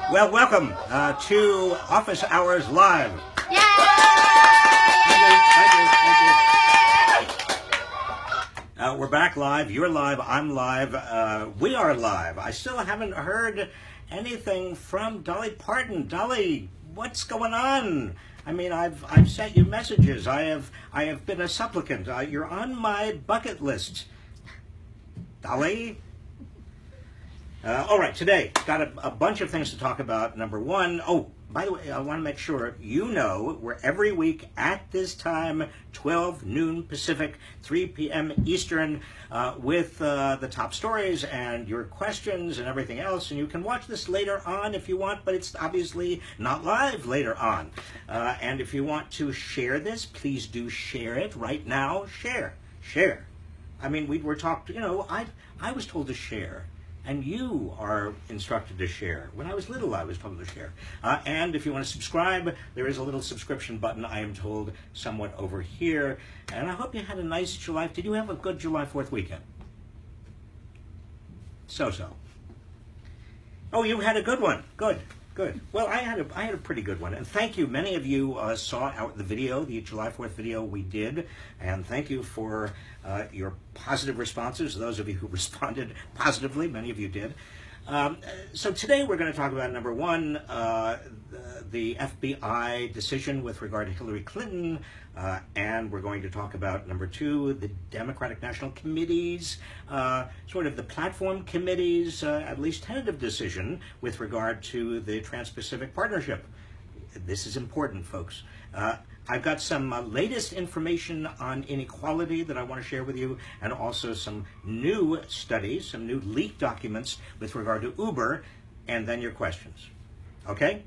Well, welcome to Office Hours Live. Yay! Thank you. We're back live. You're live. I'm live. We are live. I still haven't heard anything from Dolly Parton. Dolly, what's going on? I mean, I've sent you messages. I have been a supplicant. You're on my bucket list. Dolly? All right, today, got a bunch of things to talk about. Number one, by the way, I want to make sure you know we're every week at this time, 12 noon Pacific, 3 p.m. Eastern, with the top stories and your questions and everything else. And you can watch this later on if you want, but it's obviously not live later on. And if you want to share this, please do share it right now. Share. I mean, we were talked, I was told to share. And you are instructed to share. When I was little, I was told to share. And if you want to subscribe, there is a little subscription button, I am told, somewhat over here. And I hope you had a nice July. Did you have a good July 4th weekend? So. Oh, you had a good one. Good. Well, I had a pretty good one, and thank you. Many of you saw the video, the July 4th video we did, and thank you for your positive responses. Those of you who responded positively, many of you did. So today we're going to talk about, number one, the FBI decision with regard to Hillary Clinton, and we're going to talk about, number two, the Democratic National Committee's, sort of the platform committee's, at least tentative decision with regard to the Trans-Pacific Partnership. This is important, folks. I've got some latest information on inequality that I want to share with you, and also some new studies, some new leaked documents with regard to Uber, and then your questions. Okay?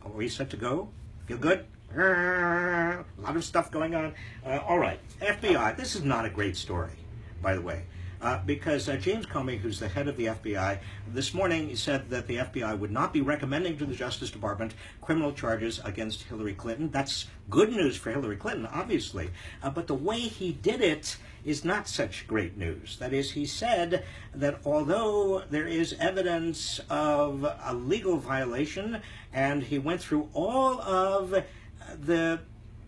Are we set to go? Feel good? A lot of stuff going on. All right. FBI. This is not a great story, by the way. Because James Comey, who's the head of the FBI, this morning said that the FBI would not be recommending to the Justice Department criminal charges against Hillary Clinton. That's good news for Hillary Clinton, obviously. But the way he did it is not such great news. That is, he said that although there is evidence of a legal violation, and he went through all of the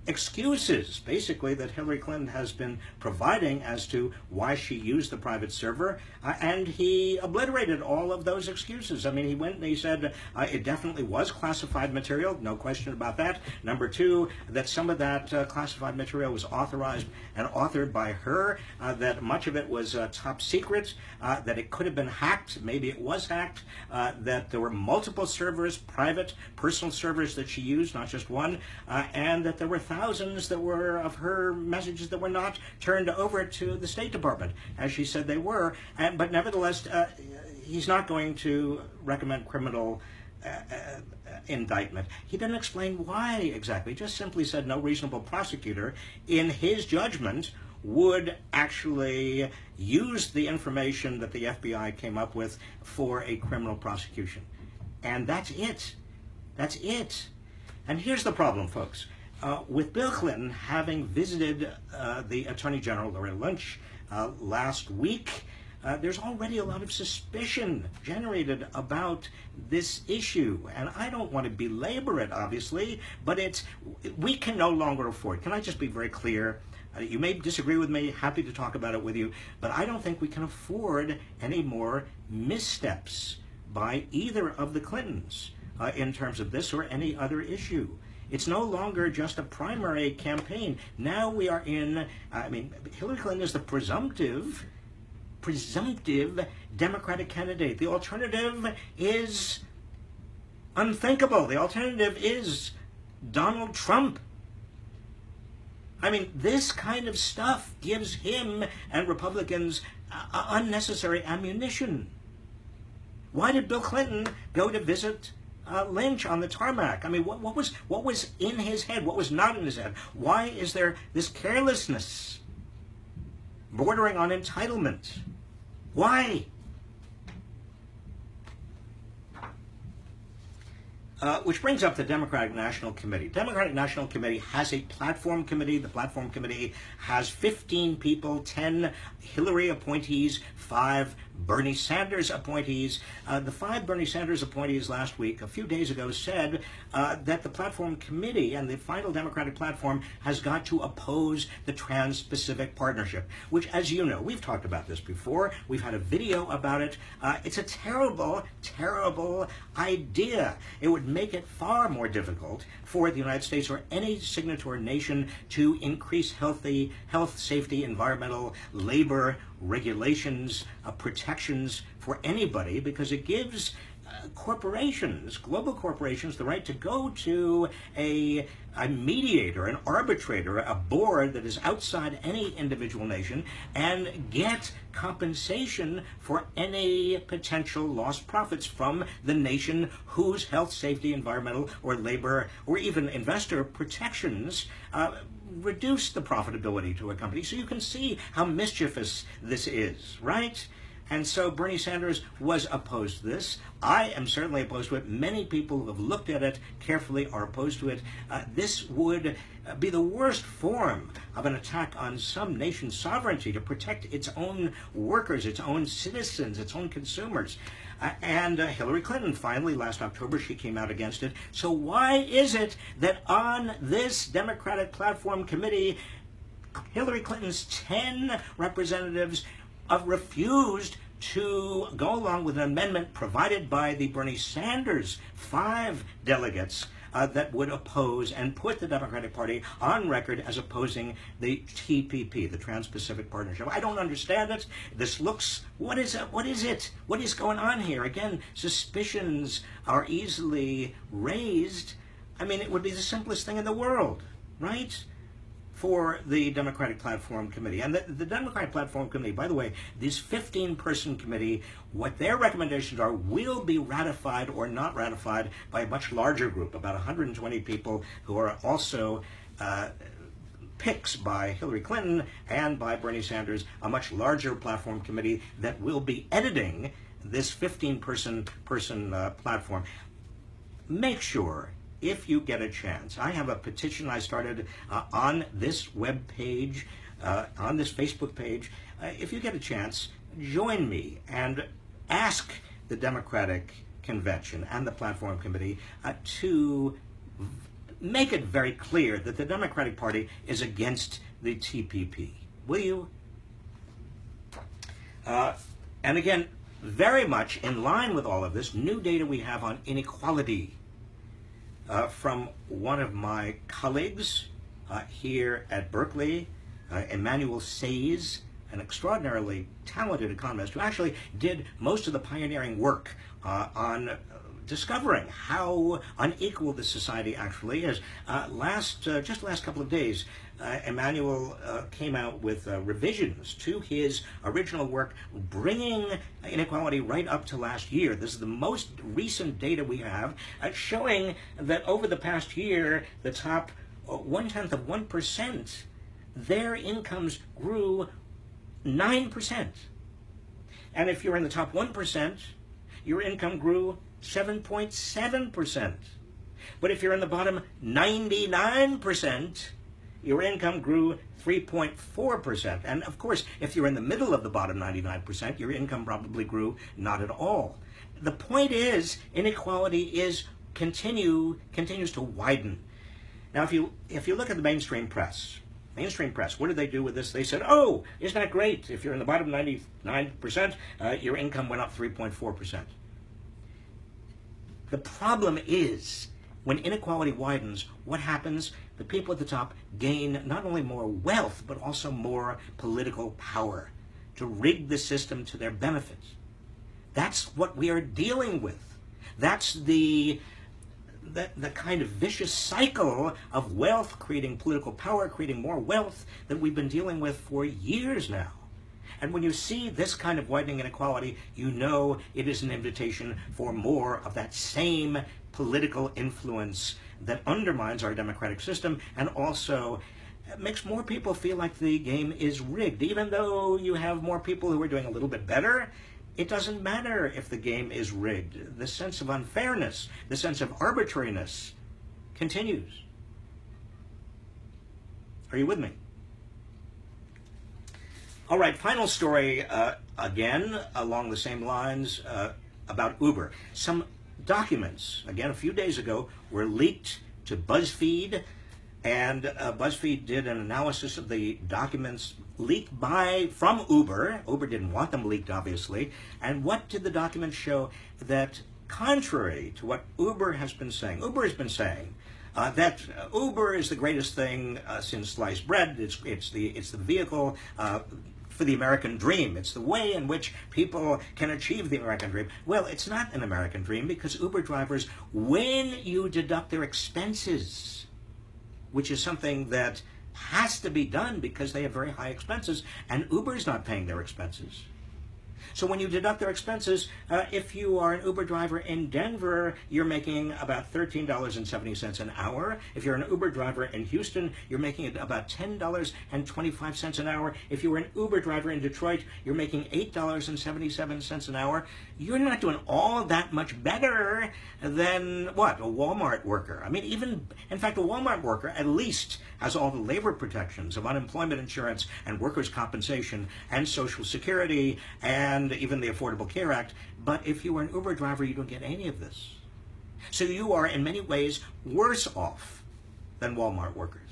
excuses, basically, that Hillary Clinton has been providing as to why she used the private server, and he obliterated all of those excuses. I mean, he went and he said it definitely was classified material, no question about that. Number two, that some of that classified material was authorized and authored by her, that much of it was top secret, that it could have been hacked, maybe it was hacked, that there were multiple servers, private, personal servers that she used, not just one, and that there were thousands that were of her messages that were not turned over to the State Department, as she said they were. But nevertheless, he's not going to recommend criminal indictment. He didn't explain why exactly. He just simply said no reasonable prosecutor, in his judgment, would actually use the information that the FBI came up with for a criminal prosecution. And that's it. That's it. And here's the problem, folks. With Bill Clinton having visited the Attorney General, Loretta Lynch, last week, there's already a lot of suspicion generated about this issue. And I don't want to belabor it, obviously, but we can no longer afford. Can I just be very clear? You may disagree with me, happy to talk about it with you, but I don't think we can afford any more missteps by either of the Clintons in terms of this or any other issue. It's no longer just a primary campaign. Now we are in, Hillary Clinton is the presumptive Democratic candidate. The alternative is unthinkable. The alternative is Donald Trump. I mean, this kind of stuff gives him and Republicans unnecessary ammunition. Why did Bill Clinton go to visit Lynch on the tarmac? I mean, what was in his head? What was not in his head? Why is there this carelessness bordering on entitlement? Why? Which brings up the Democratic National Committee. Democratic National Committee has a platform committee. The platform committee has 15 people, 10 Hillary appointees, 5 Bernie Sanders appointees. The 5 Bernie Sanders appointees last week, a few days ago, said that the platform committee and the final Democratic platform has got to oppose the Trans-Pacific Partnership, which, as you know, we've talked about this before. We've had a video about it. It's a terrible, terrible idea. It would make it far more difficult for the United States or any signatory nation to increase health, safety, environmental, labor, regulations, protections for anybody, because it gives corporations, global corporations, the right to go to a mediator, an arbitrator, a board that is outside any individual nation, and get compensation for any potential lost profits from the nation whose health, safety, environmental, or labor, or even investor protections reduce the profitability to a company. So you can see how mischievous this is, right? And so Bernie Sanders was opposed to this. I am certainly opposed to it. Many people who have looked at it carefully are opposed to it. This would be the worst form of an attack on some nation's sovereignty to protect its own workers, its own citizens, its own consumers. And Hillary Clinton, finally, last October, she came out against it. So why is it that on this Democratic Platform Committee, Hillary Clinton's 10 representatives refused to go along with an amendment provided by the Bernie Sanders 5 delegates that would oppose and put the Democratic Party on record as opposing the TPP, the Trans-Pacific Partnership? I don't understand it. This looks, what is it? What is it? What is going on here? Again, suspicions are easily raised. I mean, it would be the simplest thing in the world, right? For the Democratic Platform Committee. And the Democratic Platform Committee, by the way, this 15-person committee, what their recommendations are will be ratified or not ratified by a much larger group, about 120 people who are also picks by Hillary Clinton and by Bernie Sanders, a much larger platform committee that will be editing this 15-person platform. Make sure, if you get a chance, I have a petition I started on this web page, on this Facebook page. If you get a chance, join me and ask the Democratic Convention and the Platform Committee to make it very clear that the Democratic Party is against the TPP. Will you? And again, very much in line with all of this, new data we have on inequality. From one of my colleagues here at Berkeley, Emmanuel Says, an extraordinarily talented economist who actually did most of the pioneering work on discovering how unequal the society actually is. Just last couple of days, Emmanuel came out with revisions to his original work, bringing inequality right up to last year. This is the most recent data we have, showing that over the past year, the top 0.1%, their incomes grew 9%. And if you're in the top 1%, your income grew 7.7%. But if you're in the bottom 99%, your income grew 3.4%. And of course, if you're in the middle of the bottom 99%, your income probably grew not at all. The point is, inequality continues to widen. Now, if you look at the mainstream press, what did they do with this? They said, oh, isn't that great? If you're in the bottom 99%, your income went up 3.4%. The problem is, when inequality widens, what happens? The people at the top gain not only more wealth, but also more political power to rig the system to their benefit. That's what we are dealing with. That's the kind of vicious cycle of wealth creating political power, creating more wealth that we've been dealing with for years now. And when you see this kind of widening inequality, you know it is an invitation for more of that same political influence that undermines our democratic system and also makes more people feel like the game is rigged. Even though you have more people who are doing a little bit better It doesn't matter if the game is rigged. The sense of unfairness, the sense of arbitrariness continues. Are you with me? All right, final story, again, along the same lines, about Uber. Some documents, again, a few days ago, were leaked to BuzzFeed, and BuzzFeed did an analysis of the documents leaked from Uber. Uber didn't want them leaked, obviously. And what did the documents show? That contrary to what Uber has been saying that Uber is the greatest thing since sliced bread. It's the vehicle for the American dream. It's the way in which people can achieve the American dream. Well, it's not an American dream, because Uber drivers, when you deduct their expenses, which is something that has to be done because they have very high expenses, and Uber's not paying their expenses. So when you deduct their expenses, if you are an Uber driver in Denver, you're making about $13.70 an hour. If you're an Uber driver in Houston, you're making it about $10.25 an hour. If you were an Uber driver in Detroit, you're making $8.77 an hour. You're not doing all that much better than, what, a Walmart worker. I mean, in fact, a Walmart worker at least has all the labor protections of unemployment insurance and workers' compensation and Social Security and even the Affordable Care Act. But if you are an Uber driver, you don't get any of this. So you are in many ways worse off than Walmart workers.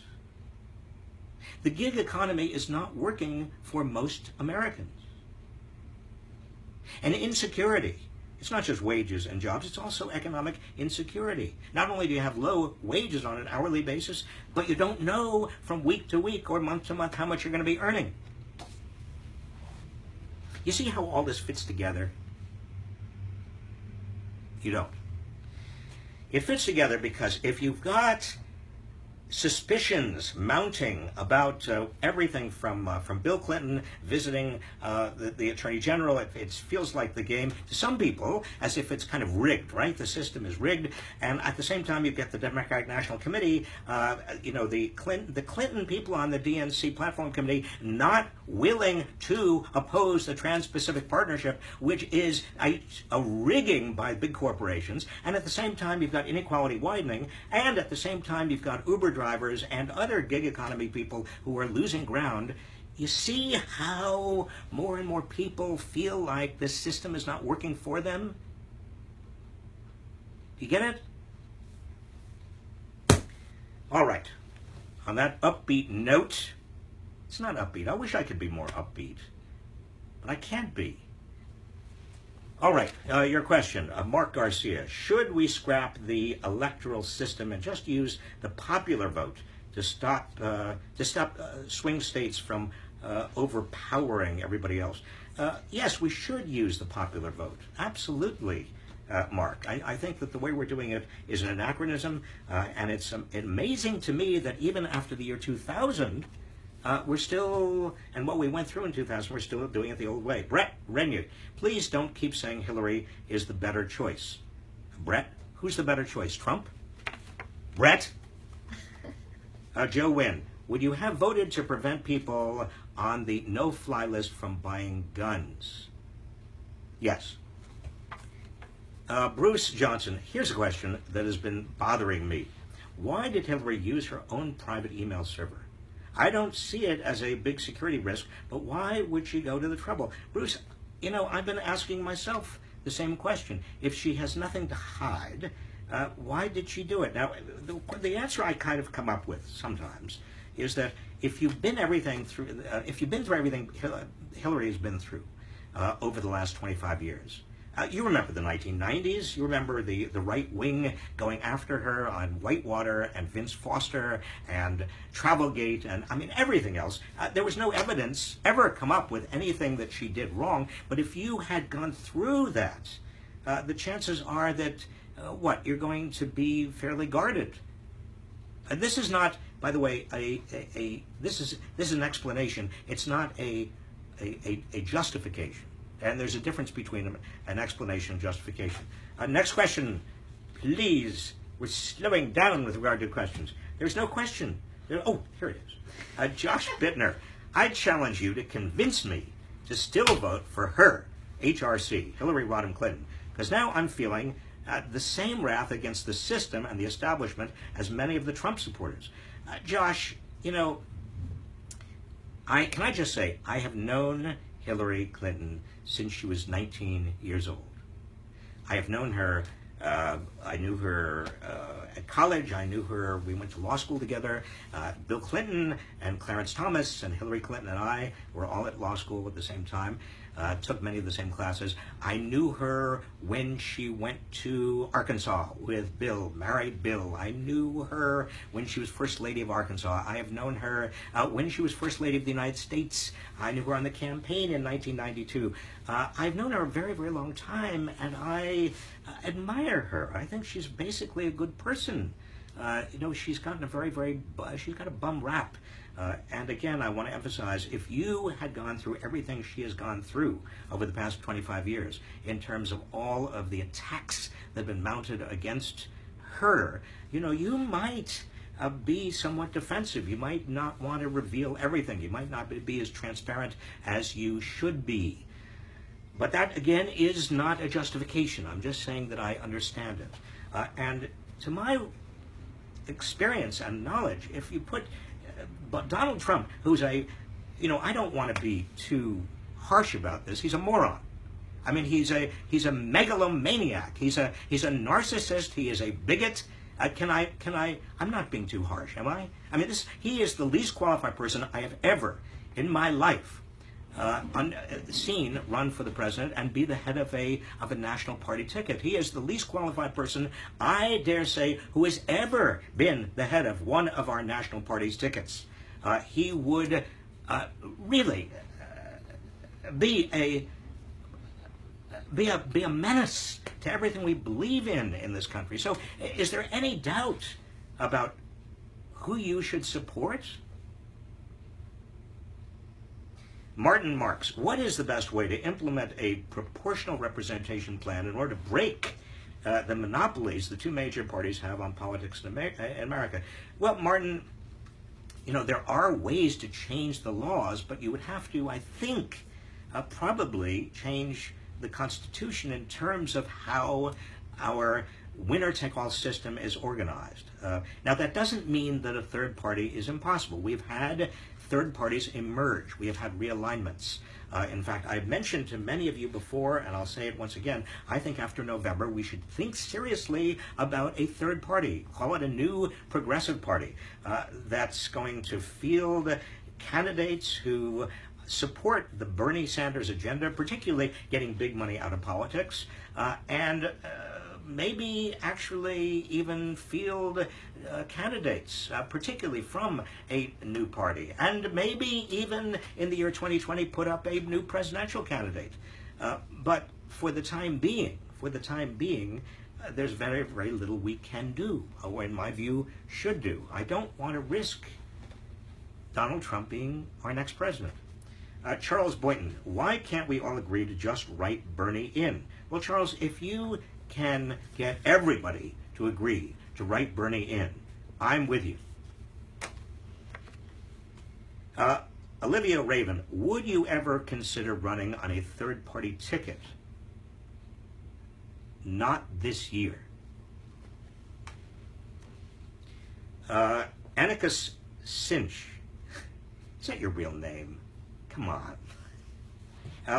The gig economy is not working for most Americans. And insecurity, it's not just wages and jobs, it's also economic insecurity. Not only do you have low wages on an hourly basis, but you don't know from week to week or month to month how much you're going to be earning. You see how all this fits together? You don't. It fits together because if you've got suspicions mounting about everything from Bill Clinton visiting the Attorney General, it feels like the game to some people as if it's kind of rigged, right? The system is rigged, and at the same time you get the Democratic National Committee, the Clinton people on the DNC Platform Committee not willing to oppose the Trans-Pacific Partnership, which is a rigging by big corporations, and at the same time you've got inequality widening, and at the same time you've got Uber drivers and other gig economy people who are losing ground. You see how more and more people feel like this system is not working for them? You get it? All right. On that upbeat note, it's not upbeat. I wish I could be more upbeat, but I can't be. All right, your question, Mark Garcia. Should we scrap the electoral system and just use the popular vote to stop swing states from overpowering everybody else? Yes, we should use the popular vote. Absolutely, Mark. I think that the way we're doing it is an anachronism, and it's amazing to me that even after the year 2000, we're still, and what we went through in 2000, we're still doing it the old way. Brett Renyuk, please don't keep saying Hillary is the better choice. Brett, who's the better choice? Trump? Brett? Joe Wynn, would you have voted to prevent people on the no-fly list from buying guns? Yes. Bruce Johnson, here's a question that has been bothering me. Why did Hillary use her own private email server? I don't see it as a big security risk, but why would she go to the trouble? Bruce, I've been asking myself the same question. If she has nothing to hide, why did she do it? Now, the answer I kind of come up with sometimes is that if you've been through everything Hillary has been through over the last 25 years, you remember the 1990s. You remember the right wing going after her on Whitewater and Vince Foster and Travelgate and, everything else. There was no evidence ever come up with anything that she did wrong. But if you had gone through that, the chances are that, you're going to be fairly guarded. This is not, by the way, this is an explanation. It's not a justification. And there's a difference between an explanation and justification. Next question, please. We're slowing down with regard to questions. There's no question. Oh, here it is. Josh Bittner, I challenge you to convince me to still vote for her HRC, Hillary Rodham Clinton, because now I'm feeling the same wrath against the system and the establishment as many of the Trump supporters. Josh, you know, can I just say, I have known Hillary Clinton since she was 19 years old. I have known her, I knew her at college, I knew her, we went to law school together. Bill Clinton and Clarence Thomas and Hillary Clinton and I were all at law school at the same time, took many of the same classes. I knew her when she went to Arkansas with Bill, married Bill. I knew her when she was First Lady of Arkansas. I have known her when she was First Lady of the United States. I knew her on the campaign in 1992. I've known her a very, very long time, and I admire her. I think she's basically a good person. You know, she's gotten a she's got a bum rap. And again, I want to emphasize, if you had gone through everything she has gone through over the past 25 years, in terms of all of the attacks that have been mounted against her, you know, you might be somewhat defensive. You might not want to reveal everything. You might not be as transparent as you should be. But that, again, is not a justification. I'm just saying that I understand it. And to my experience and knowledge, if you put Donald Trump, who's I don't want to be too harsh about this, he's a moron. I mean, he's a megalomaniac. He's a narcissist. He is a bigot. I'm not being too harsh, am I? I mean, he is the least qualified person I have ever in my life seen run for the president and be the head of a national party ticket. He is the least qualified person, I dare say, who has ever been the head of one of our national party's tickets. He would really be a menace to everything we believe in this country. So is there any doubt about who you should support? Martin Marks, what is the best way to implement a proportional representation plan in order to break the monopolies the two major parties have on politics in America? Well, Martin, you know, there are ways to change the laws, but you would have to, I think, probably change the Constitution in terms of how our winner-take-all system is organized. Now, that doesn't mean that a third party is impossible. We've had third parties emerge. We have had realignments. In fact, I've mentioned to many of you before, and I'll say it once again, I think after November we should think seriously about a third party. Call it a new progressive party that's going to field candidates who support the Bernie Sanders agenda, particularly getting big money out of politics, and maybe actually even field candidates, particularly from a new party, and maybe even in the year 2020 put up a new presidential candidate. But for the time being, there's very, very little we can do, or in my view, should do. I don't want to risk Donald Trump being our next president. Charles Boynton, why can't we all agree to just write Bernie in? Well, Charles, if you can get everybody to agree to write Bernie in, I'm with you. Olivia Raven, would you ever consider running on a third-party ticket? Not this year. Anarchus Cinch, is that your real name? Come on.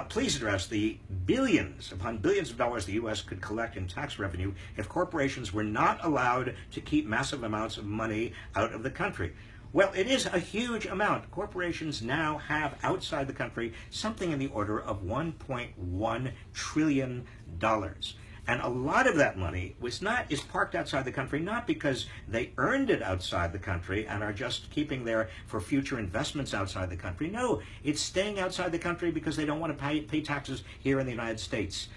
Please address the billions upon billions of dollars the U.S. could collect in tax revenue if corporations were not allowed to keep massive amounts of money out of the country. Well, it is a huge amount. Corporations now have outside the country something in the order of $1.1 trillion. And a lot of that money is parked outside the country, not because they earned it outside the country and are just keeping there for future investments outside the country. No, it's staying outside the country because they don't want to pay taxes here in the United States.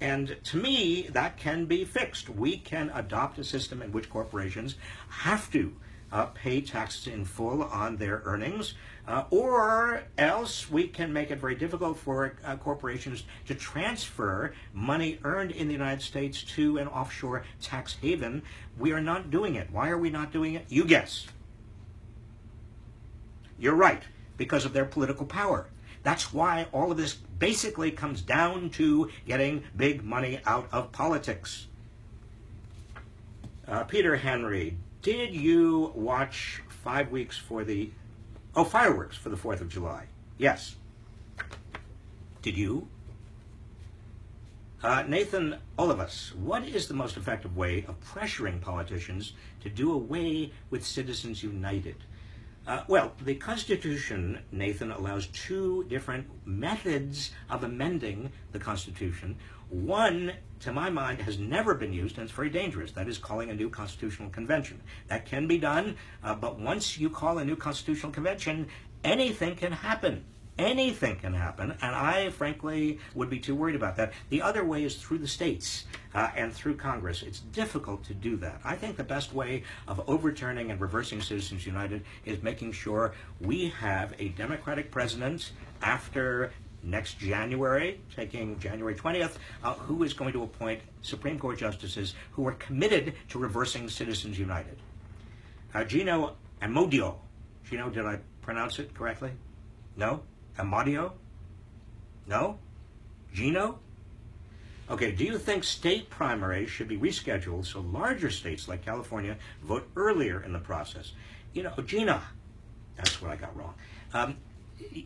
And to me, that can be fixed. We can adopt a system in which corporations have to pay taxes in full on their earnings, or else we can make it very difficult for corporations to transfer money earned in the United States to an offshore tax haven. We are not doing it. Why are we not doing it? You guess. You're right, because of their political power. That's why all of this basically comes down to getting big money out of politics. Peter Henry, did you watch 5 weeks for the fireworks for the 4th of July? Yes. Did you? Nathan Olivas, what is the most effective way of pressuring politicians to do away with Citizens United? Well, the Constitution, Nathan, allows 2 different methods of amending the Constitution. One, to my mind, has never been used, and it's very dangerous. That is calling a new constitutional convention. That can be done, but once you call a new constitutional convention, anything can happen. Anything can happen, and I, frankly, would be too worried about that. The other way is through the states and through Congress. It's difficult to do that. I think the best way of overturning and reversing Citizens United is making sure we have a Democratic president after next January, taking January 20th, who is going to appoint Supreme Court justices who are committed to reversing Citizens United. Gino Amodio. Gino, did I pronounce it correctly? No? Amadio? No? Gino? Okay, do you think state primaries should be rescheduled so larger states like California vote earlier in the process? You know, Gina, that's what I got wrong.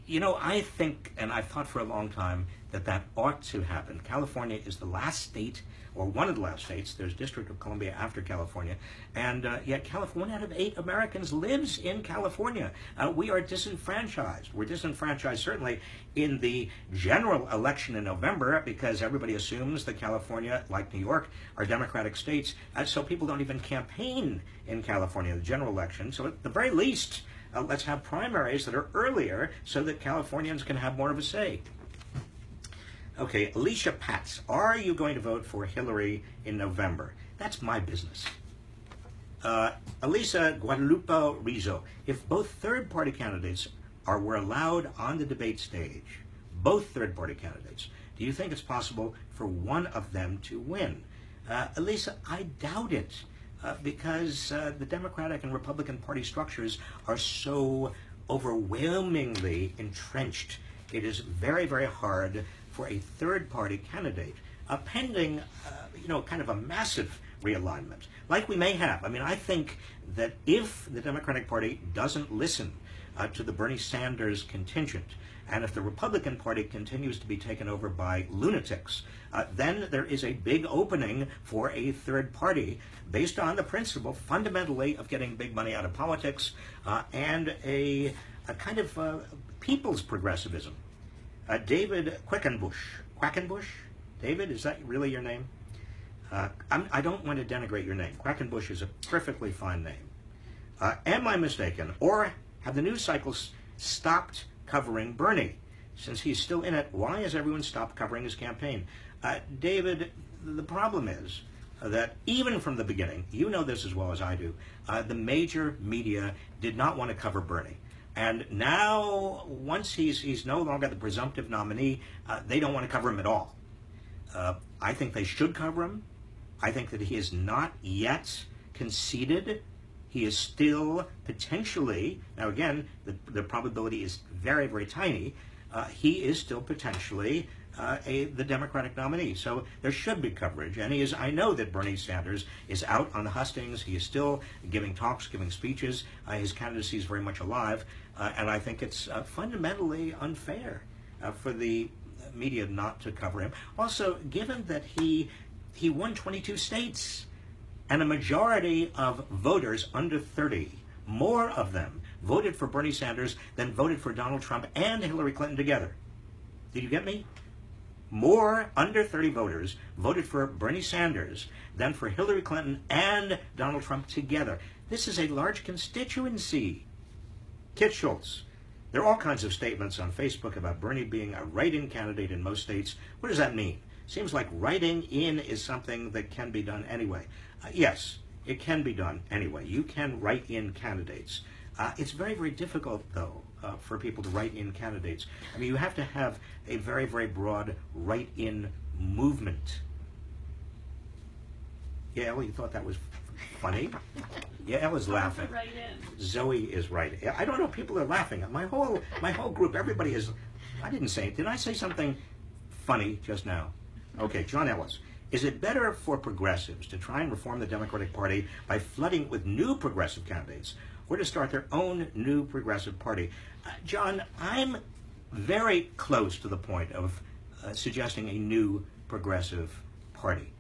You know, I think, and I've thought for a long time, that ought to happen. California is the last state, or one of the last states. There's District of Columbia after California, and yet California, 1 out of 8 Americans lives in California. We are disenfranchised. We're disenfranchised certainly in the general election in November because everybody assumes that California, like New York, are Democratic states, so people don't even campaign in California in the general election. So at the very least, let's have primaries that are earlier so that Californians can have more of a say. Okay, Alicia Patz, are you going to vote for Hillary in November? That's my business. Elisa Guadalupe Rizzo, if both third-party candidates were allowed on the debate stage, both third-party candidates, do you think it's possible for one of them to win? Elisa, I doubt it. Because the Democratic and Republican Party structures are so overwhelmingly entrenched. It is very, very hard for a third-party candidate, pending, kind of a massive realignment, like we may have. I mean, I think that if the Democratic Party doesn't listen to the Bernie Sanders contingent, and if the Republican Party continues to be taken over by lunatics, then there is a big opening for a third party based on the principle, fundamentally, of getting big money out of politics and a kind of people's progressivism. David Quackenbush? David, is that really your name? I don't want to denigrate your name. Quackenbush is a perfectly fine name. Am I mistaken? Or have the news cycles stopped covering Bernie? Since he's still in it, why has everyone stopped covering his campaign? David, the problem is that even from the beginning, you know this as well as I do, the major media did not want to cover Bernie. And now, once he's no longer the presumptive nominee, they don't want to cover him at all. I think they should cover him. I think that he is not yet conceded. He is still potentially, now again, the probability is very, very tiny, he is still potentially the Democratic nominee. So there should be coverage. And I know that Bernie Sanders is out on the hustings. He is still giving talks, giving speeches. His candidacy is very much alive. And I think it's fundamentally unfair for the media not to cover him. Also, given that he won 22 states, and a majority of voters under 30, more of them voted for Bernie Sanders than voted for Donald Trump and Hillary Clinton together. Did you get me? More under 30 voters voted for Bernie Sanders than for Hillary Clinton and Donald Trump together. This is a large constituency. Kit Schultz. There are all kinds of statements on Facebook about Bernie being a write-in candidate in most states. What does that mean? Seems like writing in is something that can be done anyway. Yes, it can be done anyway. You can write in candidates. It's very, very difficult, though, for people to write in candidates. I mean, you have to have a very, very broad write-in movement. Yeah, Ellie, you thought that was funny? Yeah, Ella's laughing. Right in. Zoe is right. I don't know. People are laughing. My whole group, everybody is I didn't say it. Did I say something funny just now? Okay, John Ellis. Is it better for progressives to try and reform the Democratic Party by flooding with new progressive candidates, or to start their own new progressive party? John, I'm very close to the point of suggesting a new progressive party.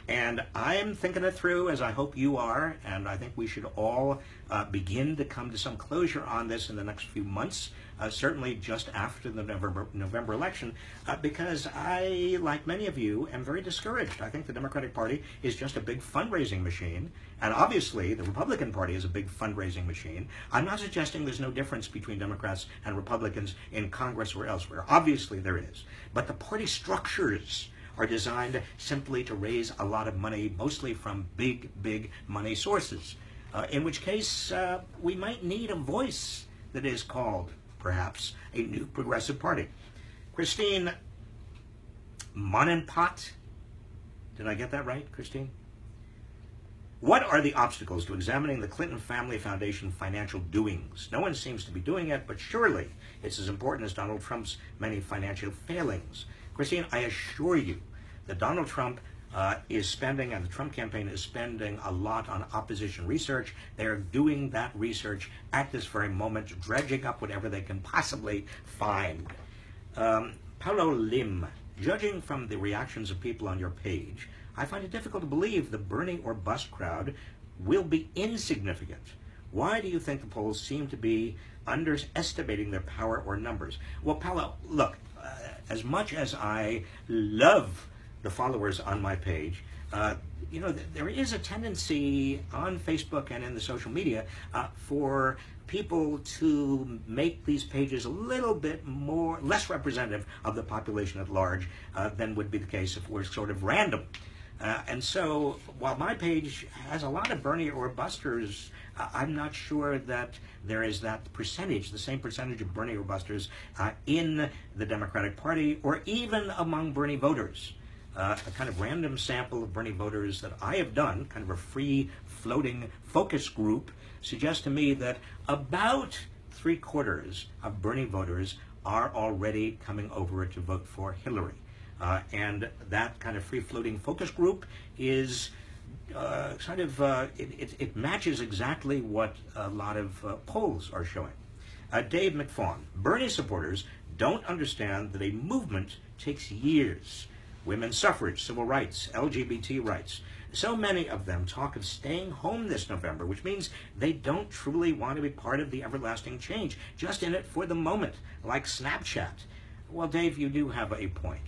And I'm thinking it through, as I hope you are, and I think we should all begin to come to some closure on this in the next few months, certainly just after the November election, because I, like many of you, am very discouraged. I think the Democratic Party is just a big fundraising machine, and obviously the Republican Party is a big fundraising machine. I'm not suggesting there's no difference between Democrats and Republicans in Congress or elsewhere. Obviously there is. But the party structures are designed simply to raise a lot of money, mostly from big, big money sources, in which case we might need a voice that is called, perhaps, a new progressive party. Christine Monenpot, did I get that right, Christine? What are the obstacles to examining the Clinton Family Foundation financial doings? No one seems to be doing it, but surely it's as important as Donald Trump's many financial failings. Christine, I assure you that Donald Trump is spending, and the Trump campaign is spending, a lot on opposition research. They're doing that research at this very moment, dredging up whatever they can possibly find. Paulo Lim, judging from the reactions of people on your page, I find it difficult to believe the Bernie or bust crowd will be insignificant. Why do you think the polls seem to be underestimating their power or numbers? Well, Paulo, look, as much as I love the followers on my page, you know, there is a tendency on Facebook and in the social media for people to make these pages a little bit less representative of the population at large than would be the case if it were sort of random. And so while my page has a lot of Bernie or busters, I'm not sure that there is that percentage, the same percentage of Bernie or busters in the Democratic Party or even among Bernie voters. A kind of random sample of Bernie voters that I have done, kind of a free floating focus group, suggests to me that about 3/4 of Bernie voters are already coming over to vote for Hillary. And that kind of free-floating focus group is it matches exactly what a lot of polls are showing. Dave McFawn, Bernie supporters don't understand that a movement takes years. Women's suffrage, civil rights, LGBT rights. So many of them talk of staying home this November, which means they don't truly want to be part of the everlasting change, just in it for the moment, like Snapchat. Well, Dave, you do have a point.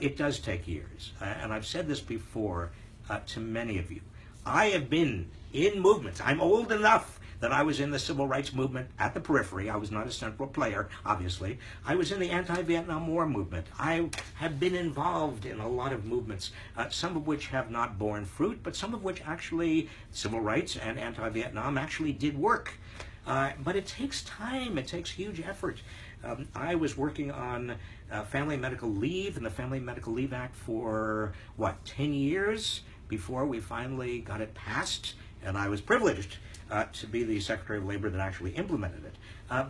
It does take years, and I've said this before to many of you. I have been in movements. I'm old enough that I was in the civil rights movement at the periphery. I was not a central player, obviously. I was in the anti-Vietnam War movement. I have been involved in a lot of movements, some of which have not borne fruit, but some of which actually, civil rights and anti-Vietnam, actually did work. But it takes time. It takes huge effort. I was working on family medical leave and the Family Medical Leave Act for, 10 years before we finally got it passed, and I was privileged to be the Secretary of Labor that actually implemented it.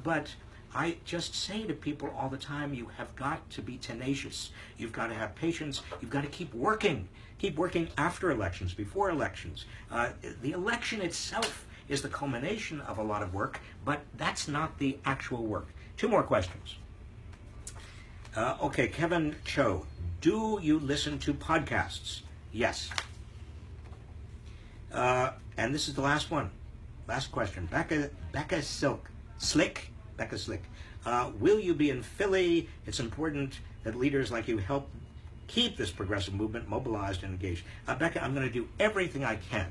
But I just say to people all the time, you have got to be tenacious. You've got to have patience. You've got to keep working. Keep working after elections, before elections. The election itself is the culmination of a lot of work, but that's not the actual work. 2 more questions. Okay, Kevin Cho, do you listen to podcasts? Yes. And this is the last one. Last question. Becca Slick. Will you be in Philly? It's important that leaders like you help keep this progressive movement mobilized and engaged. Becca, I'm going to do everything I can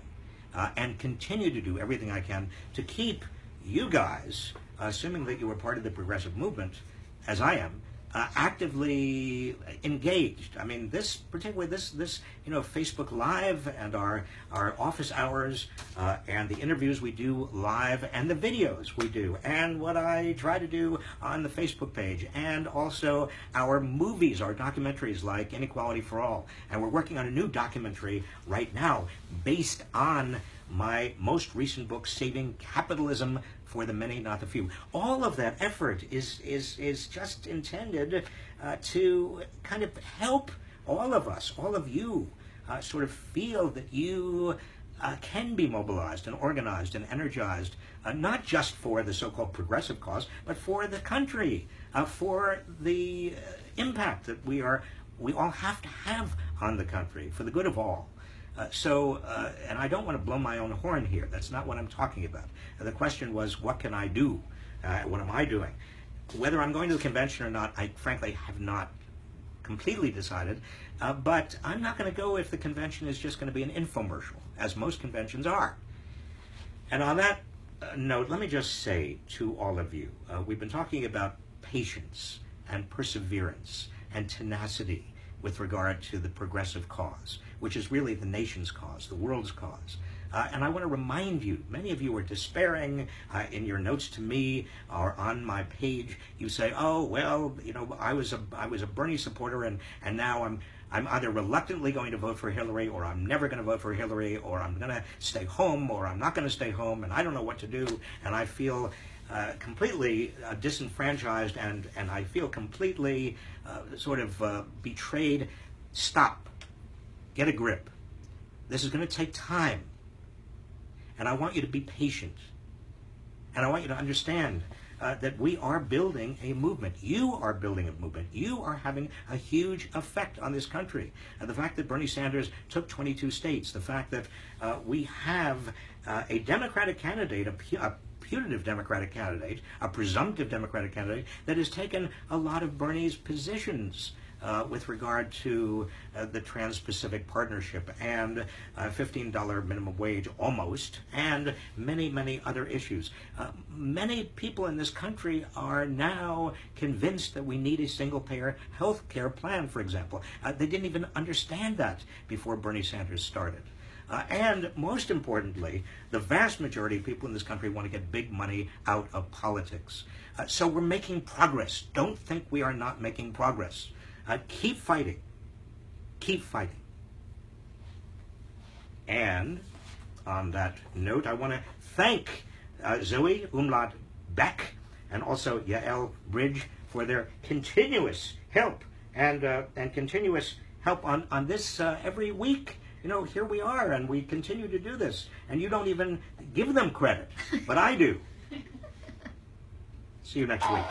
and continue to do everything I can to keep you guys, assuming that you are part of the progressive movement, as I am, actively engaged. I mean, particularly this Facebook Live and our office hours and the interviews we do live and the videos we do and what I try to do on the Facebook page and also our movies, our documentaries like Inequality for All. And we're working on a new documentary right now based on my most recent book, Saving Capitalism for the many, not the few. All of that effort is just intended to kind of help all of us, all of you, sort of feel that you can be mobilized and organized and energized, not just for the so-called progressive cause, but for the country, for the impact that we all have to have on the country, for the good of all. And I don't want to blow my own horn here. That's not what I'm talking about. The question was, what can I do? What am I doing? Whether I'm going to the convention or not, I frankly have not completely decided, but I'm not going to go if the convention is just going to be an infomercial, as most conventions are. And on that note, let me just say to all of you, we've been talking about patience and perseverance and tenacity with regard to the progressive cause, which is really the nation's cause, the world's cause. And I want to remind you, many of you are despairing in your notes to me or on my page. You say, oh, well, you know, I was a Bernie supporter and now I'm either reluctantly going to vote for Hillary, or I'm never going to vote for Hillary, or I'm going to stay home, or I'm not going to stay home, and I don't know what to do, and I feel completely disenfranchised, and I feel completely sort of betrayed. Stop. Get a grip. This is going to take time. And I want you to be patient. And I want you to understand that we are building a movement. You are building a movement. You are having a huge effect on this country. The fact that Bernie Sanders took 22 states, the fact that we have a Democratic candidate, a putative Democratic candidate, a presumptive Democratic candidate that has taken a lot of Bernie's positions with regard to the Trans-Pacific Partnership and $15 minimum wage almost, and many, many other issues. Many people in this country are now convinced that we need a single-payer health care plan, for example. They didn't even understand that before Bernie Sanders started. And most importantly, the vast majority of people in this country want to get big money out of politics. So we're making progress. Don't think we are not making progress. Keep fighting. Keep fighting. And on that note, I want to thank Zoe Umlaut Beck and also Yael Bridge for their continuous help and continuous help on this every week. You know, here we are, and we continue to do this, and you don't even give them credit, but I do. See you next week.